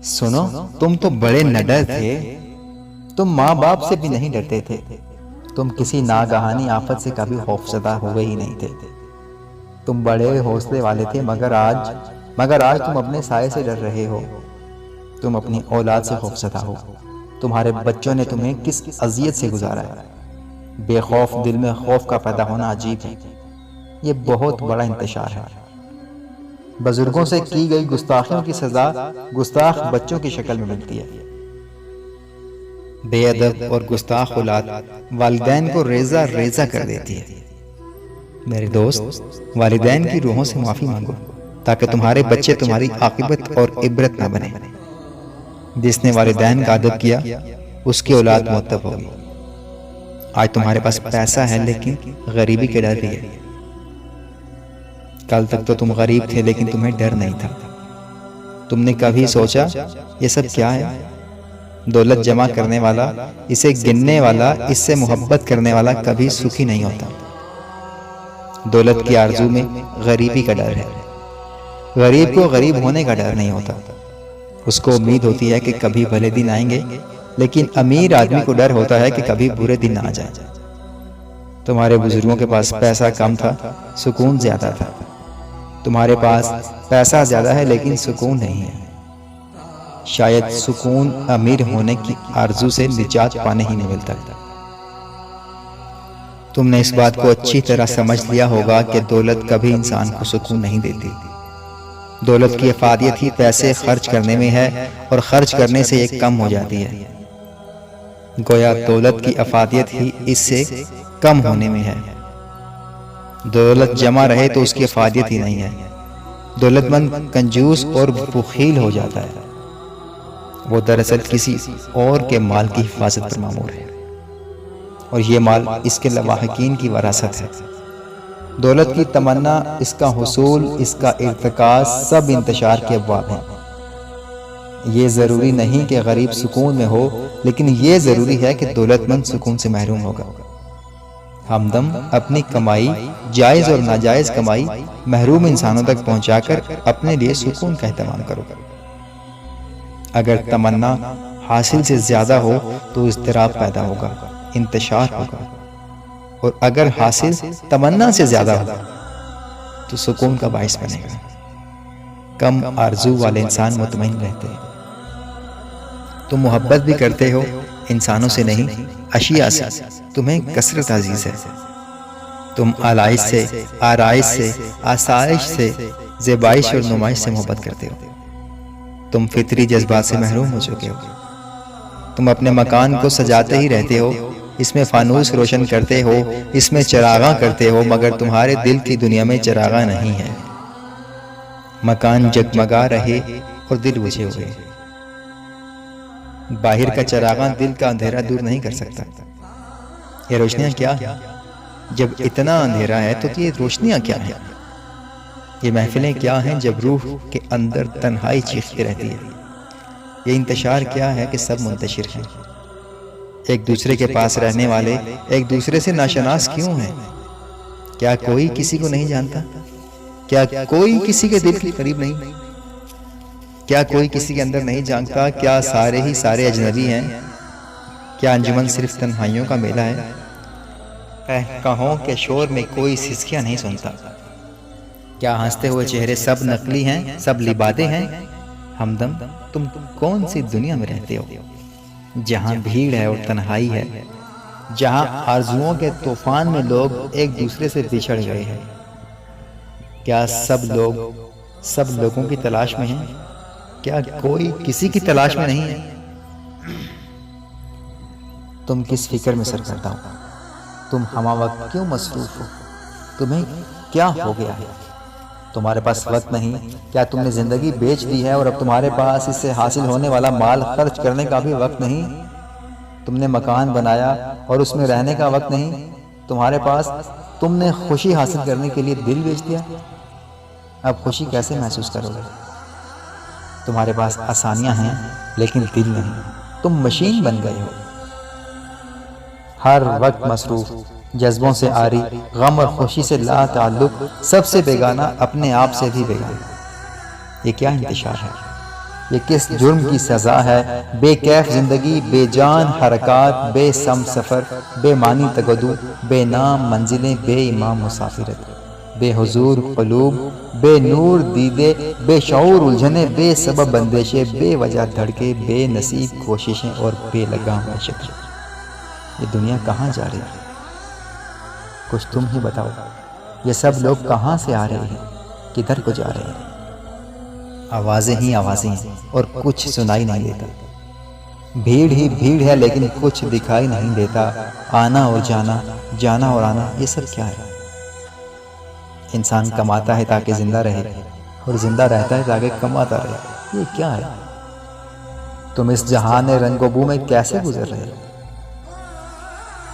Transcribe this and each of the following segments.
سنو، تم تو بڑے نڈر تھے، تم ماں باپ سے بھی نہیں ڈرتے تھے، تم کسی ناگہانی آفت سے کبھی خوفزدہ ہوئے ہی نہیں تھے، تم بڑے حوصلے والے تھے، مگر آج تم اپنے سائے سے ڈر رہے ہو، تم اپنی اولاد سے خوفزدہ ہو، تمہارے بچوں نے تمہیں کس اذیت سے گزارا ہے۔ بے خوف دل میں خوف کا پیدا ہونا عجیب ہے، یہ بہت بڑا انتشار ہے۔ بزرگوں سے کی گئی گستاخیوں کی سزا گستاخ بچوں کی شکل میں ملتی ہے۔ بے ادب اور گستاخ اولاد والدین کو ریزہ ریزہ کر دیتی ہے۔ میرے دوست، والدین کی روحوں سے معافی مانگو تاکہ تمہارے بچے تمہاری عاقبت اور عبرت نہ بنے۔ جس نے والدین کا ادب کیا اس کی اولاد مؤدب ہوگی۔ آج تمہارے پاس پیسہ ہے لیکن غریبی کے ڈر بھی ہے۔ کل تک تو تم غریب تھے لیکن تمہیں ڈر نہیں تھا۔ تم نے کبھی سوچا یہ سب کیا ہے؟ دولت جمع کرنے والا، اسے گننے والا، اس سے محبت کرنے والا کبھی سکھی نہیں ہوتا۔ دولت کی آرزو میں غریبی کا ڈر ہے۔ غریب کو غریب ہونے کا ڈر نہیں ہوتا، اس کو امید ہوتی ہے کہ کبھی بھلے دن آئیں گے، لیکن امیر آدمی کو ڈر ہوتا ہے کہ کبھی برے دن نہ آ جائیں۔ تمہارے بزرگوں کے پاس پیسہ کم تھا، سکون زیادہ تھا۔ تمہارے پاس پیسہ زیادہ ہے لیکن سکون نہیں ہے۔ شاید سکون امیر ہونے کی آرزو سے نجات پانے ہی نہیں ملتا۔ تم نے اس بات کو اچھی طرح سمجھ لیا ہوگا کہ دولت کبھی انسان کو سکون نہیں دیتی۔ دولت کی افادیت ہی پیسے خرچ کرنے میں ہے اور خرچ کرنے سے یہ کم ہو جاتی ہے۔ گویا دولت کی افادیت ہی اس سے کم ہونے میں ہے۔ دولت جمع رہے تو اس کی افادیت ہی نہیں ہے۔ دولت مند کنجوس اور بخیل ہو جاتا ہے، وہ دراصل کسی اور کے مال کی حفاظت پر مامور ہے، اور یہ مال اس کے لواحقین کی وراثت ہے۔ دولت کی تمنا، اس کا حصول، اس کا ارتکاز سب انتشار کے ابواب ہیں۔ یہ ضروری نہیں کہ غریب سکون میں ہو، لیکن یہ ضروری ہے کہ دولت مند سکون سے محروم ہوگا۔ ہمدم اپنی کمائی، جائز اور ناجائز کمائی، محروم انسانوں تک پہنچا کر اپنے لیے سکون کا اہتمام کرو۔ اگر تمنا حاصل سے زیادہ ہو تو اضطراب پیدا ہوگا، انتشار ہوگا، اور اگر حاصل تمنا سے زیادہ ہو تو سکون کا باعث بنے گا۔ کم آرزو والے انسان مطمئن رہتے ہیں۔ تم محبت بھی کرتے ہو، انسانوں سے نہیں، اشیاء سے۔ تمہیں کثرت عزیز ہے۔ تم آلائش سے، آرائش سے، آسائش سے، زیبائش اور نمائش سے محبت کرتے ہو۔ تم فطری جذبات سے محروم ہو چکے ہو۔ تم اپنے مکان کو سجاتے ہی رہتے ہو، اس میں فانوس روشن کرتے ہو، اس میں چراغاں کرتے ہو، مگر تمہارے دل کی دنیا میں چراغاں نہیں ہے۔ مکان جگمگا رہے اور دل بجھے ہوئے۔ باہر کا چراغاں دل کا اندھیرا دور نہیں کر سکتا۔ یہ روشنیاں کیا ہیں؟ جب اتنا اندھیرا ہے تو یہ روشنیاں کیا ہیں؟ یہ محفلیں کیا ہیں جب روح کے اندر تنہائی چیختی رہتی ہے؟ یہ انتشار کیا ہے کہ سب منتشر ہیں؟ ایک دوسرے کے پاس رہنے والے ایک دوسرے سے ناشناس کیوں ہیں؟ کیا کوئی کسی کو نہیں جانتا؟ کیا کوئی کسی کے دل کے قریب نہیں؟ کیا کوئی کسی کے اندر نہیں جھانکتا؟ کیا سارے ہی سارے اجنبی ہیں؟ کیا انجمن صرف تنہائیوں کا میلہ ہے؟ کہوں کے شور میں کوئی سسکیاں نہیں سنتا؟ کیا ہنستے ہوئے چہرے سب نقلی ہیں، سب لبادے ہیں؟ ہمدم تم کون سی دنیا میں رہتے ہو جہاں بھیڑ ہے اور تنہائی ہے، جہاں آرزوؤں کے طوفان میں لوگ ایک دوسرے سے بچھڑ گئے ہیں؟ کیا سب لوگوں کی تلاش میں ہیں؟ کیا کوئی کسی کی تلاش میں نہیں ہے؟ تم کس فکر میں سرگردہ ہو؟ تم ہمہ وقت کیوں مصروف ہو؟ تمہیں کیا ہو گیا ہے؟ تمہارے پاس وقت نہیں؟ کیا تم نے زندگی بیچ دی ہے اور اب تمہارے پاس اس سے حاصل ہونے والا مال خرچ کرنے کا بھی وقت نہیں؟ تم نے مکان بنایا اور اس میں رہنے کا وقت نہیں تمہارے پاس؟ تم نے خوشی حاصل کرنے کے لیے دل بیچ دیا؟ اب خوشی کیسے محسوس کرو گے؟ تمہارے پاس آسانیاں ہیں لیکن دل نہیں، تم مشین بن گئے ہو، ہر وقت مصروف، جذبوں سے عاری، غم اور خوشی سے لا تعلق، سب سے بیگانہ، اپنے آپ سے بھی بیگانہ۔ یہ کیا انتشار ہے؟ یہ کس جرم کی سزا ہے؟ بے کیف زندگی، بے جان حرکات، بے سم سفر، بے معنی تگدو، بے نام منزلیں، بے امام مسافرت، بے حضور قلوب، بے نور دیدے، بے شعور الجھنے، بے سبب اندیشے، بے وجہ دھڑکے، بے نصیب کوششیں اور بے لگام معیشت۔ یہ دنیا کہاں جا رہی ہے؟ کچھ تم ہی بتاؤ۔ یہ سب لوگ کہاں سے آ رہے ہیں؟ کدھر کو جا رہے ہیں؟ آوازیں ہی آوازیں ہیں اور کچھ سنائی نہیں دیتا۔ بھیڑ ہی بھیڑ ہے لیکن کچھ دکھائی نہیں دیتا۔ آنا اور جانا، جانا اور آنا، یہ سب کیا ہے؟ انسان کماتا ہے تاکہ زندہ رہے، اور زندہ رہتا ہے تاکہ کماتا رہے۔ یہ کیا ہے؟ تم اس جہان رنگ و بو میں کیسے گزر رہے؟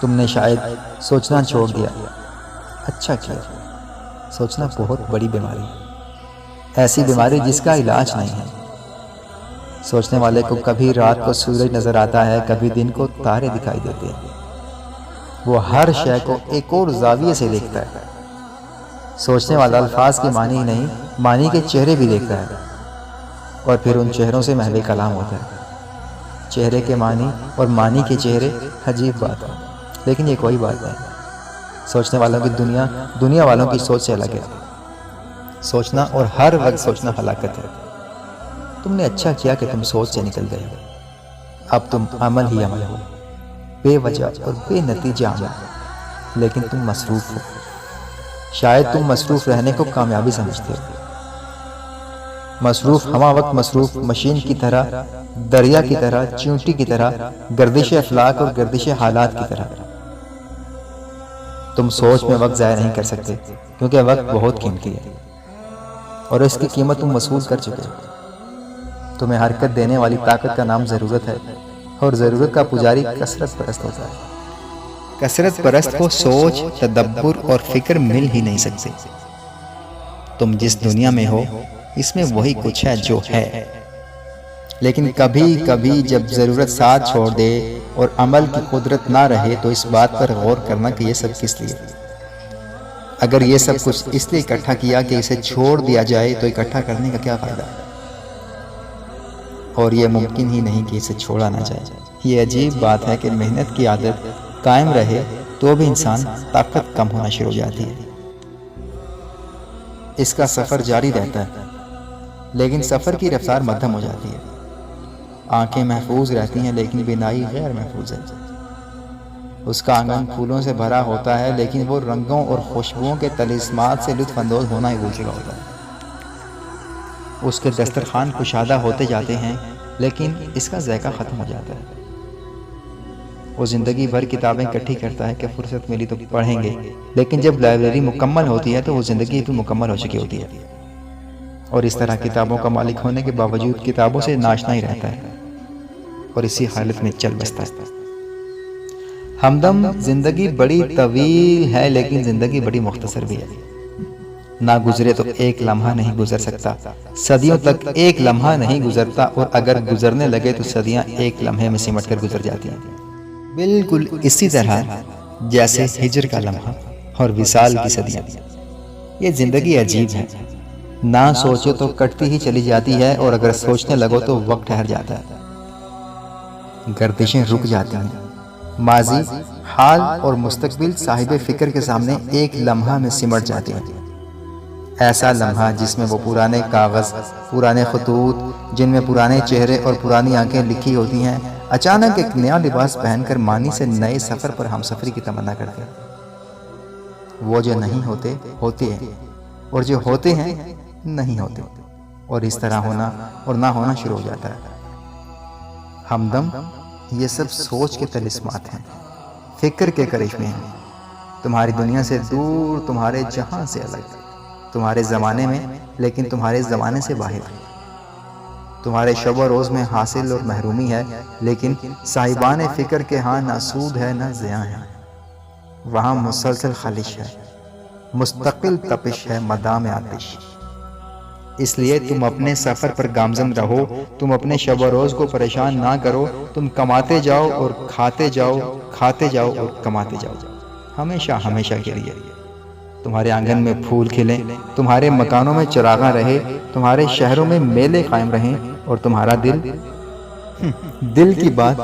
تم نے شاید سوچنا چھوڑ دیا۔ اچھا کیا، سوچنا بہت بڑی بیماری ہے، ایسی بیماری جس کا علاج نہیں ہے۔ سوچنے والے کو کبھی رات کو سورج نظر آتا ہے، کبھی دن کو تارے دکھائی دیتے ہیں۔ وہ ہر شے کو ایک اور زاویے سے دیکھتا ہے۔ سوچنے والا الفاظ کے معنی ہی نہیں، معنی کے چہرے بھی دیکھتا ہے، اور پھر ان چہروں سے محو کلام ہوتا ہے۔ چہرے کے معنی اور معنی کے چہرے، عجیب بات ہے، لیکن یہ کوئی بات نہیں۔ سوچنے والوں کی دنیا والوں کی سوچ سے الگ ہے۔ سوچنا اور ہر وقت سوچنا ہلاکت ہے۔ تم نے اچھا کیا کہ تم سوچ سے نکل گئے ہو۔ اب تم عمل ہی عمل ہو، بے وجہ اور بے نتیجہ عمل، لیکن تم مصروف ہو۔ شاید تم مصروف رہنے کو کامیابی سمجھتے ہو۔ مصروف ہمہ وقت مصروف، مشین کی طرح، دریا کی طرح، چیونٹی کی طرح، گردش افلاک اور گردش حالات کی طرح۔ تم سوچ میں وقت ضائع نہیں کر سکتے، کیونکہ وقت بہت قیمتی ہے، اور اس کی قیمت تم وصول کر چکے ہو۔ تمہیں حرکت دینے والی طاقت کا نام ضرورت ہے، اور ضرورت کا پجاری کثرت پرست ہوتا ہے۔ کثرت پرست کو سوچ، تدبر اور فکر مل ہی نہیں سکتے۔ تم جس دنیا میں ہو، اس میں وہی کچھ ہے جو ہے، لیکن کبھی کبھی جب ضرورت ساتھ چھوڑ دے اور عمل کی قدرت نہ رہے تو اس بات پر غور کرنا کہ یہ سب کس لیے۔ اگر یہ سب کچھ اس لیے اکٹھا کیا کہ اسے چھوڑ دیا جائے تو اکٹھا کرنے کا کیا فائدہ؟ اور یہ ممکن ہی نہیں کہ اسے چھوڑا نہ جائے۔ یہ عجیب بات ہے کہ محنت کی عادت قائم رہے تو بھی انسان طاقت کم ہونا شروع ہو جاتی ہے۔ اس کا سفر جاری رہتا ہے، لیکن سفر کی رفتار مدھم ہو جاتی ہے۔ آنکھیں محفوظ رہتی ہیں لیکن بینائی غیر محفوظ ہے۔ اس کا آنگن پھولوں سے بھرا ہوتا ہے لیکن وہ رنگوں اور خوشبوؤں کے طلسمات سے لطف اندوز ہونا ہی بھول چکا ہوتا ہے۔ اس کے دسترخوان کشادہ ہوتے جاتے ہیں لیکن اس کا ذائقہ ختم ہو جاتا ہے۔ وہ زندگی بھر کتابیں اکٹھی کرتا ہے کہ فرصت ملی تو پڑھیں گے، لیکن جب لائبریری مکمل ہوتی ہے تو وہ زندگی بھی مکمل ہو چکی ہوتی ہے، اور اس طرح کتابوں کا مالک ہونے کے باوجود کتابوں سے ناشنا ہی رہتا ہے، اور اسی حالت میں چل بستا ہے۔ ہمدم زندگی بڑی طویل ہے لیکن زندگی بڑی مختصر بھی ہے۔ نہ گزرے تو ایک لمحہ نہیں گزر سکتا، صدیوں تک ایک لمحہ نہیں گزرتا، اور اگر گزرنے لگے تو صدیاں ایک لمحے میں سمٹ کر گزر جاتی ہیں۔ بالکل اسی طرح جیسے ہجر کا لمحہ اور وصال کی صدیاں۔ یہ زندگی عجیب ہے، نہ سوچو تو کٹتی ہی چلی جاتی ہے، اور اگر سوچنے لگو تو وقت ٹھہر جاتا ہے۔ گردشیں رک جاتی ہیں، ماضی، حال اور مستقبل صاحب فکر کے سامنے ایک لمحہ میں سمٹ جاتی ہیں۔ ایسا لمحہ جس میں وہ پرانے کاغذ، پرانے خطوط، جن میں پرانے چہرے اور پرانی آنکھیں لکھی ہوتی ہیں، اچانک ایک نیا لباس پہن کر مانی سے نئے سفر پر ہم سفری کی تمنا کرتے ہیں۔ وہ جو نہیں ہوتے ہوتے ہیں، اور جو ہوتے ہیں نہیں ہوتے، اور اس طرح ہونا اور نہ ہونا شروع ہو جاتا ہے۔ ہمدم یہ سب سوچ کے طلسمات ہیں، فکر کے کرشمے ہیں۔ تمہاری دنیا سے دور، تمہارے جہاں سے الگ، تمہارے زمانے میں لیکن تمہارے زمانے سے باہر۔ تمہارے شب و روز میں حاصل اور محرومی ہے، لیکن صاحبان فکر کے ہاں نہ سود ہے نہ زیاں ہے۔ وہاں مسلسل خلش ہے، مستقل تپش ہے، مدام آتش۔ اس لیے تم اپنے سفر پر گامزن رہو، تم اپنے شب و روز کو پریشان نہ کرو، تم کماتے جاؤ اور کھاتے جاؤ، کھاتے جاؤ اور کماتے جاؤ، ہمیشہ ہمیشہ کے لیے۔ تمہارے آنگن میں پھول کھلیں، تمہارے مکانوں میں چراغاں رہے، تمہارے شہروں میں میلے قائم رہیں، اور تمہارا دل کی بات